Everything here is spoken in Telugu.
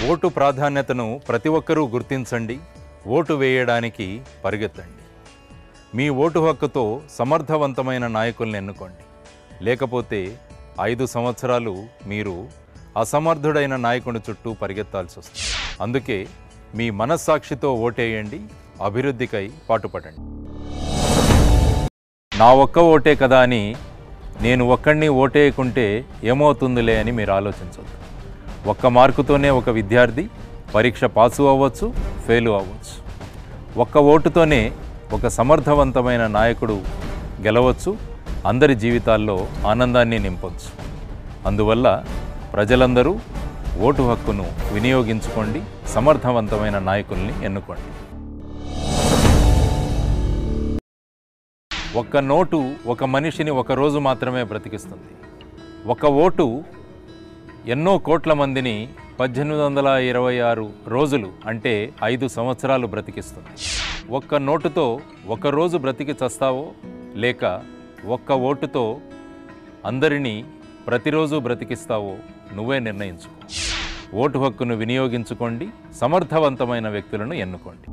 ఓటు ప్రాధాన్యతను ప్రతి ఒక్కరూ గుర్తించండి. ఓటు వేయడానికి పరిగెత్తండి. మీ ఓటు హక్కుతో సమర్థవంతమైన నాయకుల్ని ఎన్నుకోండి. లేకపోతే 5 సంవత్సరాలు మీరు అసమర్థుడైన నాయకుని చుట్టూ పరిగెత్తాల్సి వస్తుంది. అందుకే మీ మనస్సాక్షితో ఓటేయండి, అభివృద్ధికై పాటుపడండి. నా ఒక్క ఓటే కదా అని నేను ఒక్కడిని ఓటేయకుంటే ఏమవుతుందిలే అని మీరు ఆలోచించవద్దు. ఒక్క మార్కుతోనే ఒక విద్యార్థి పరీక్ష పాసు అవ్వచ్చు, ఫెయిలు అవ్వచ్చు. ఒక్క ఓటుతోనే ఒక సమర్థవంతమైన నాయకుడు గెలవచ్చు, అందరి జీవితాల్లో ఆనందాన్ని నింపొచ్చు. అందువల్ల ప్రజలందరూ ఓటు హక్కును వినియోగించుకోండి, సమర్థవంతమైన నాయకుల్ని ఎన్నుకోండి. ఒక్క నోటు ఒక మనిషిని ఒక రోజు మాత్రమే బ్రతికిస్తుంది. ఒక ఓటు ఎన్నో కోట్ల మందిని 1826 రోజులు అంటే 5 సంవత్సరాలు బ్రతికిస్తుంది. ఒక్క నోటుతో ఒక రోజు బ్రతికి చస్తావో లేక ఒక్క ఓటుతో అందరినీ ప్రతిరోజు బ్రతికిస్తావో నువ్వే నిర్ణయించుకో. ఓటు హక్కును వినియోగించుకోండి, సమర్థవంతమైన వ్యక్తులను ఎన్నుకోండి.